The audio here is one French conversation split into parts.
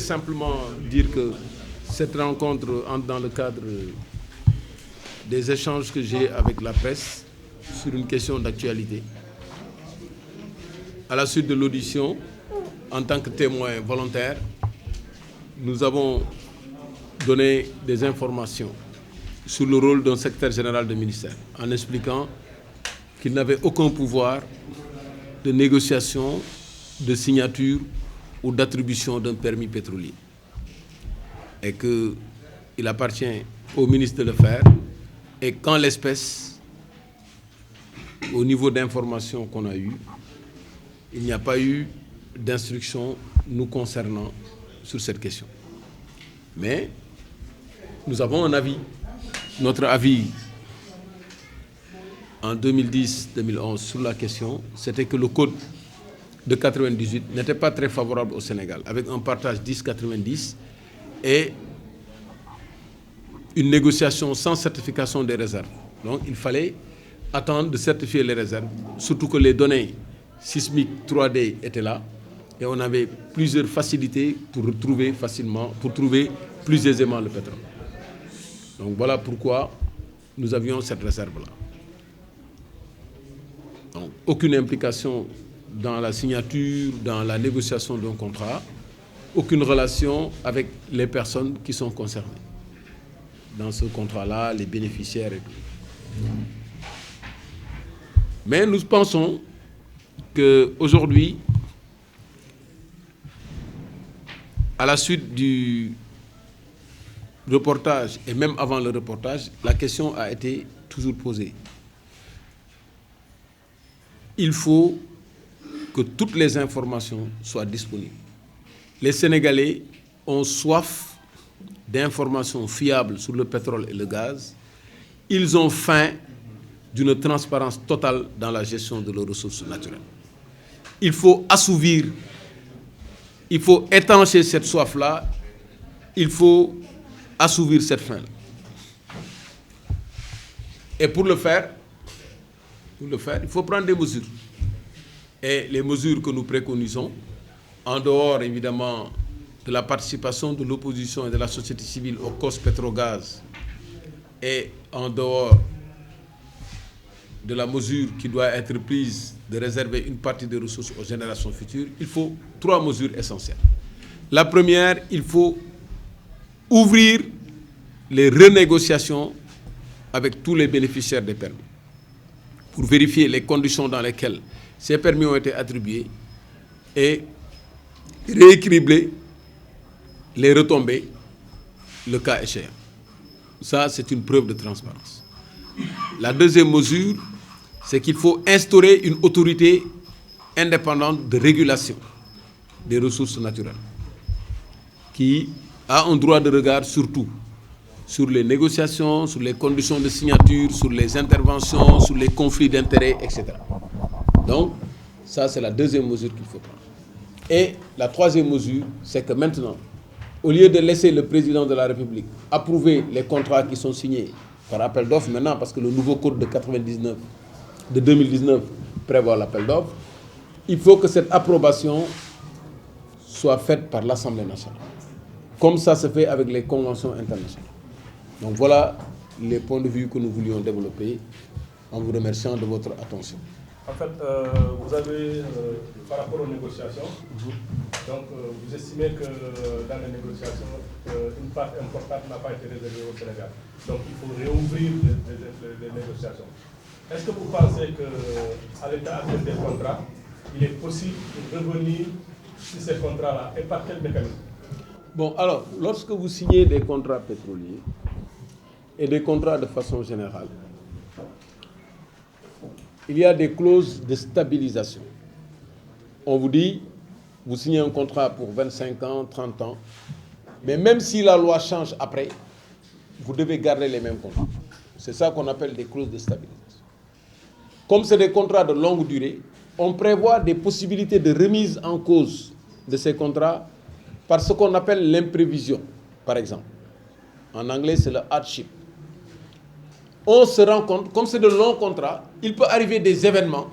simplement dire que cette rencontre entre dans le cadre des échanges que j'ai avec la presse sur une question d'actualité. À la suite de l'audition, en tant que témoin volontaire, nous avons donné des informations sur le rôle d'un secrétaire général de ministère, en expliquant qu'il n'avait aucun pouvoir de négociation, de signature ou d'attribution d'un permis pétrolier. Et qu'il appartient au ministre de le faire, et qu'en l'espèce, au niveau d'informations qu'on a eues, il n'y a pas eu d'instruction nous concernant sur cette question. Mais nous avons un avis. Notre avis en 2010-2011 sur la question, c'était que le code de 98 n'était pas très favorable au Sénégal, avec un partage 10-90 et une négociation sans certification des réserves. Donc il fallait attendre de certifier les réserves, surtout que les données sismiques 3D étaient là, et on avait plusieurs facilités pour retrouver facilement, pour trouver plus aisément le pétrole. Donc voilà pourquoi nous avions cette réserve-là. Donc aucune implication dans la signature, dans la négociation d'un contrat, aucune relation avec les personnes qui sont concernées. Dans ce contrat-là, les bénéficiaires et tout. Mais nous pensons qu'aujourd'hui, à la suite du reportage, et même avant le reportage, la question a été toujours posée. Il faut que toutes les informations soient disponibles. Les Sénégalais ont soif d'informations fiables sur le pétrole et le gaz. Ils ont faim d'une transparence totale dans la gestion de leurs ressources naturelles. Il faut assouvir, il faut étancher cette soif-là, il faut assouvir cette faim-là. Et pour le faire, il faut prendre des mesures. Et les mesures que nous préconisons, en dehors évidemment de la participation de l'opposition et de la société civile au COS Pétrogaz, et en dehors de la mesure qui doit être prise de réserver une partie des ressources aux générations futures, il faut 3 mesures essentielles. La première, il faut ouvrir les renégociations avec tous les bénéficiaires des permis pour vérifier les conditions dans lesquelles ces permis ont été attribués et rééquilibrer les retombées le cas échéant. Ça, c'est une preuve de transparence. La deuxième mesure, c'est qu'il faut instaurer une autorité indépendante de régulation des ressources naturelles qui a un droit de regard surtout sur les négociations, sur les conditions de signature, sur les interventions, sur les conflits d'intérêts, etc. Donc, ça, c'est la deuxième mesure qu'il faut prendre. Et la troisième mesure, c'est que maintenant, au lieu de laisser le président de la République approuver les contrats qui sont signés par appel d'offres maintenant, parce que le nouveau code de 2019 prévoit l'appel d'offres, il faut que cette approbation soit faite par l'Assemblée nationale, comme ça se fait avec les conventions internationales. Donc voilà les points de vue que nous voulions développer en vous remerciant de votre attention. En fait, vous avez, par rapport aux négociations, donc vous estimez que dans les négociations, une part importante n'a pas été réservée au Sénégal. Donc il faut réouvrir les négociations. Est-ce que vous pensez qu'à l'état actuel des contrats, il est possible de revenir sur ces contrats-là et par quel mécanisme? Bon, alors, lorsque vous signez des contrats pétroliers et des contrats de façon générale, il y a des clauses de stabilisation. On vous dit, vous signez un contrat pour 25 ans, 30 ans, mais même si la loi change après, vous devez garder les mêmes contrats. C'est ça qu'on appelle des clauses de stabilisation. Comme c'est des contrats de longue durée, on prévoit des possibilités de remise en cause de ces contrats par ce qu'on appelle l'imprévision, par exemple. En anglais, c'est le hardship. On se rend compte, comme c'est de longs contrats, il peut arriver des événements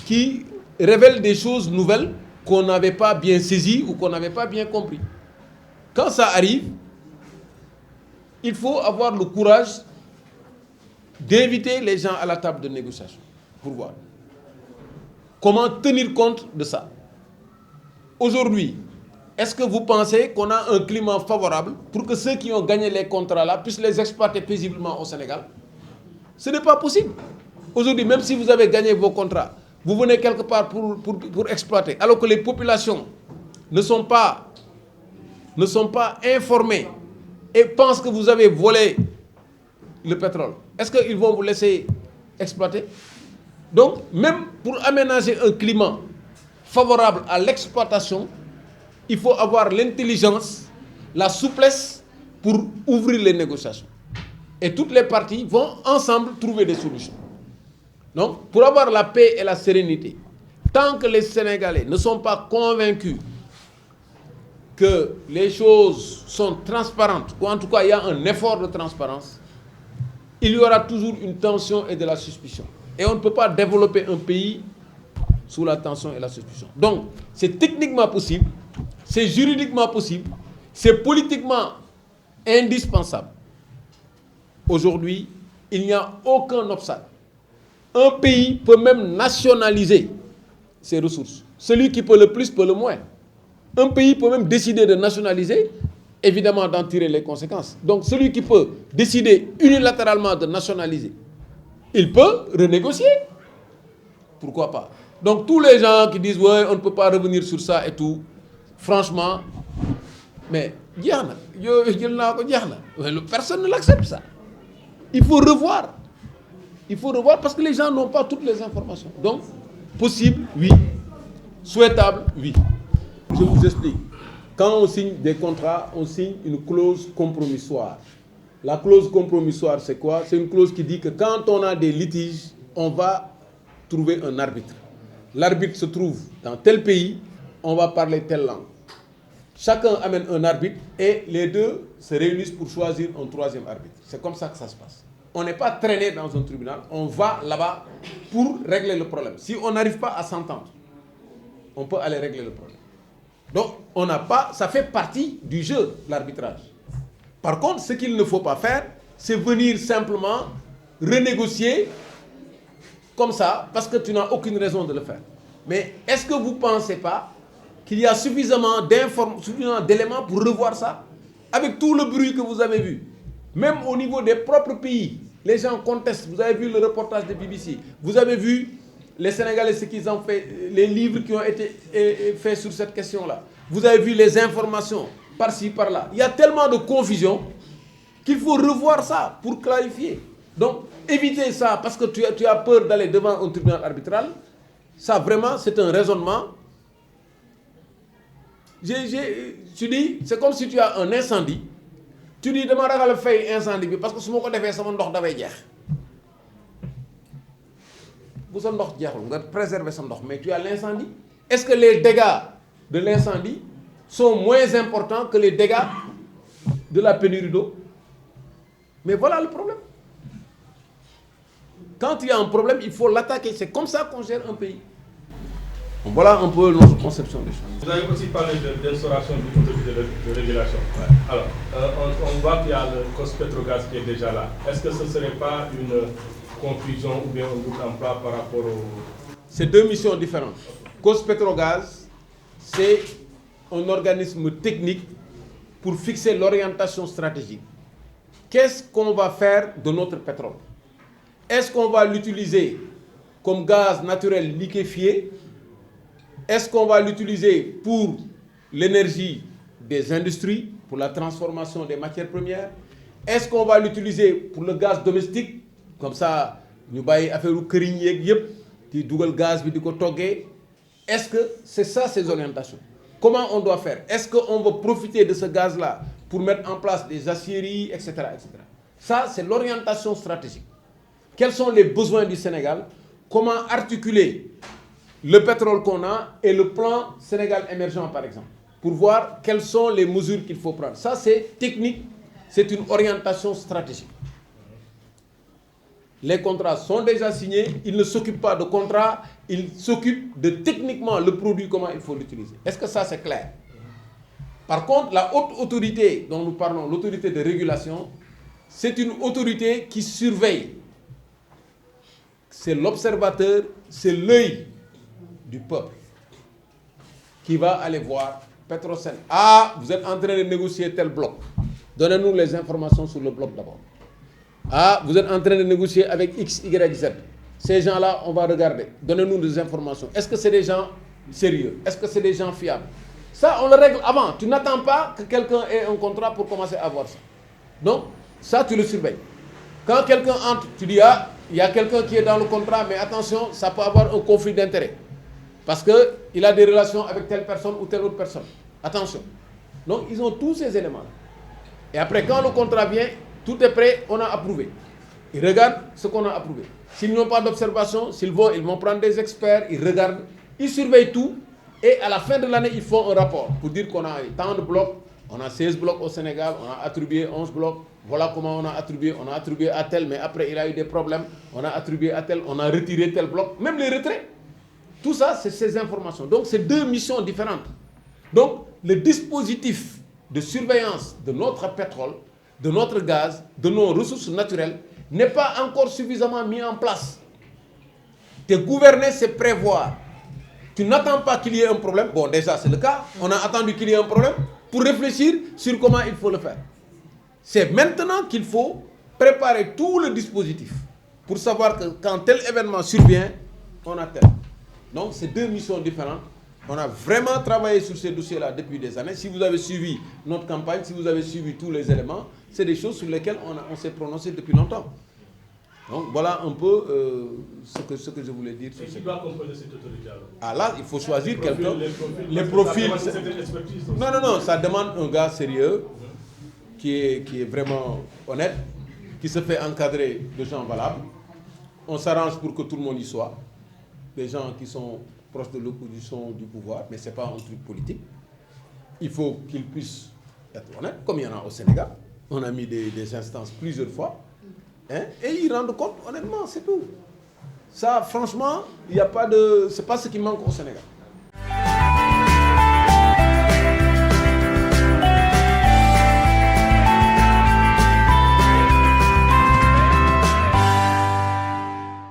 qui révèlent des choses nouvelles qu'on n'avait pas bien saisi ou qu'on n'avait pas bien compris. Quand ça arrive, il faut avoir le courage d'inviter les gens à la table de négociation pour voir comment tenir compte de ça. Aujourd'hui, est-ce que vous pensez qu'on a un climat favorable pour que ceux qui ont gagné les contrats là puissent les exploiter paisiblement au Sénégal? Ce n'est pas possible. Aujourd'hui, même si vous avez gagné vos contrats, vous venez quelque part pour exploiter, alors que les populations ne sont pas informées et pensent que vous avez volé le pétrole. Est-ce qu'ils vont vous laisser exploiter? Donc, même pour aménager un climat favorable à l'exploitation, il faut avoir l'intelligence, la souplesse pour ouvrir les négociations. Et toutes les parties vont ensemble trouver des solutions. Donc, pour avoir la paix et la sérénité, tant que les Sénégalais ne sont pas convaincus que les choses sont transparentes, ou en tout cas il y a un effort de transparence, il y aura toujours une tension et de la suspicion. Et on ne peut pas développer un pays sous la tension et la suspicion. Donc, c'est techniquement possible, c'est juridiquement possible, c'est politiquement indispensable. Aujourd'hui, il n'y a aucun obstacle. Un pays peut même nationaliser ses ressources. Celui qui peut le plus peut le moins. Un pays peut même décider de nationaliser, évidemment d'en tirer les conséquences. Donc celui qui peut décider unilatéralement de nationaliser, il peut renégocier. Pourquoi pas? Donc tous les gens qui disent ouais, on ne peut pas revenir sur ça et tout, franchement, mais personne ne l'accepte ça. Il faut revoir. Il faut revoir parce que les gens n'ont pas toutes les informations. Donc, possible, oui. Souhaitable, oui. Je vous explique. Quand on signe des contrats, on signe une clause compromissoire. La clause compromissoire, c'est quoi? C'est une clause qui dit que quand on a des litiges, on va trouver un arbitre. L'arbitre se trouve dans tel pays, on va parler telle langue. Chacun amène un arbitre et les deux se réunissent pour choisir un troisième arbitre. C'est comme ça que ça se passe. On n'est pas traîné dans un tribunal, on va là-bas pour régler le problème. Si on n'arrive pas à s'entendre, on peut aller régler le problème. Donc, on n'a pas, ça fait partie du jeu, l'arbitrage. Par contre, ce qu'il ne faut pas faire, c'est venir simplement renégocier comme ça, parce que tu n'as aucune raison de le faire. Mais est-ce que vous ne pensez pas qu'il y a suffisamment d'éléments pour revoir ça? Avec tout le bruit que vous avez vu, même au niveau des propres pays, les gens contestent. Vous avez vu le reportage de BBC. Vous avez vu les Sénégalais, ce qu'ils ont fait, les livres qui ont été faits sur cette question-là. Vous avez vu les informations par-ci, par-là. Il y a tellement de confusion qu'il faut revoir ça pour clarifier. Donc, éviter ça parce que tu as peur d'aller devant un tribunal arbitral. Ça, vraiment, c'est un raisonnement. Tu dis, c'est comme si tu as un incendie. Tu dis, dama ragal fay incendie bi parce que su ma ko defee sama ndox dafay jeex. Bu sa ndox jeexul nga préserver sa ndox, mais tu as l'incendie. Est-ce que les dégâts de l'incendie sont moins importants que les dégâts de la pénurie d'eau? Mais voilà le problème. Quand il y a un problème, il faut l'attaquer. C'est comme ça qu'on gère un pays. Donc voilà un peu notre conception des choses. Vous avez aussi parlé d'instauration d'une autorité de régulation. Ouais. Alors, on voit qu'il y a le COS-Petrogaz qui est déjà là. Est-ce que ce ne serait pas une confusion ou bien un double emploi par rapport au... C'est deux missions différentes. COS-Petrogaz, c'est un organisme technique pour fixer l'orientation stratégique. Qu'est-ce qu'on va faire de notre pétrole? Est-ce qu'on va l'utiliser comme gaz naturel liquéfié? Est-ce qu'on va l'utiliser pour l'énergie des industries, pour la transformation des matières premières? Est-ce qu'on va l'utiliser pour le gaz domestique? Comme ça, nous allons faire du këriñ yeeg yépp di dugal gaz bi di ko toggee. Est-ce que c'est ça ces orientations? Comment on doit faire? Est-ce qu'on va profiter de ce gaz-là pour mettre en place des aciéries, etc., etc. Ça, c'est l'orientation stratégique. Quels sont les besoins du Sénégal? Comment articuler le pétrole qu'on a et le plan Sénégal émergent, par exemple, pour voir quelles sont les mesures qu'il faut prendre. Ça, c'est technique, c'est une orientation stratégique. Les contrats sont déjà signés, ils ne s'occupent pas de contrats, ils s'occupent de techniquement le produit, comment il faut l'utiliser. Est-ce que ça c'est clair? Par contre, la haute autorité dont nous parlons, l'autorité de régulation, c'est une autorité qui surveille. C'est l'observateur, c'est l'œil du peuple qui va aller voir Petrosen. Ah, vous êtes en train de négocier tel bloc. Donnez-nous les informations sur le bloc d'abord. Ah, vous êtes en train de négocier avec X, Y, Z. Ces gens-là, on va regarder. Donnez-nous des informations. Est-ce que c'est des gens sérieux? Est-ce que c'est des gens fiables? Ça, on le règle avant. Tu n'attends pas que quelqu'un ait un contrat pour commencer à voir ça. Donc, ça, tu le surveilles. Quand quelqu'un entre, tu dis, ah, il y a quelqu'un qui est dans le contrat, mais attention, ça peut avoir un conflit d'intérêts. Parce qu'il a des relations avec telle personne ou telle autre personne. Attention. Donc, ils ont tous ces éléments-là. Et après, quand le contrat vient, tout est prêt, on a approuvé. Ils regardent ce qu'on a approuvé. S'ils n'ont pas d'observation, ils vont prendre des experts, ils regardent, ils surveillent tout. Et à la fin de l'année, ils font un rapport pour dire qu'on a tant de blocs. On a 16 blocs au Sénégal, on a attribué 11 blocs. Voilà comment on a attribué à tel, mais après il a eu des problèmes. On a attribué à tel, on a retiré tel bloc, même les retraits. Tout ça, c'est ces informations. Donc, c'est deux missions différentes. Donc, le dispositif de surveillance de notre pétrole, de notre gaz, de nos ressources naturelles, n'est pas encore suffisamment mis en place. Te gouverner, c'est prévoir. Tu n'attends pas qu'il y ait un problème. Bon, déjà, c'est le cas. On a attendu qu'il y ait un problème pour réfléchir sur comment il faut le faire. C'est maintenant qu'il faut préparer tout le dispositif pour savoir que quand tel événement survient, on a tel. Donc, c'est deux missions différentes. On a vraiment travaillé sur ces dossiers-là depuis des années. Si vous avez suivi notre campagne, si vous avez suivi tous les éléments, c'est des choses sur lesquelles on s'est prononcé depuis longtemps. Donc, voilà un peu ce que je voulais dire. Et qui doit composer cette autorité alors? Ah là, il faut choisir quelqu'un. Les profils. Non, ça demande un gars sérieux, qui est vraiment honnête, qui se fait encadrer de gens valables. On s'arrange pour que tout le monde y soit. Des gens qui sont proches de l'opposition, du pouvoir, mais ce n'est pas un truc politique. Il faut qu'ils puissent être honnêtes, comme il y en a au Sénégal. On a mis des instances plusieurs fois. Hein, et ils rendent compte, honnêtement, c'est tout. Ça, franchement, il n'y a pas de... C'est pas ce qui manque au Sénégal.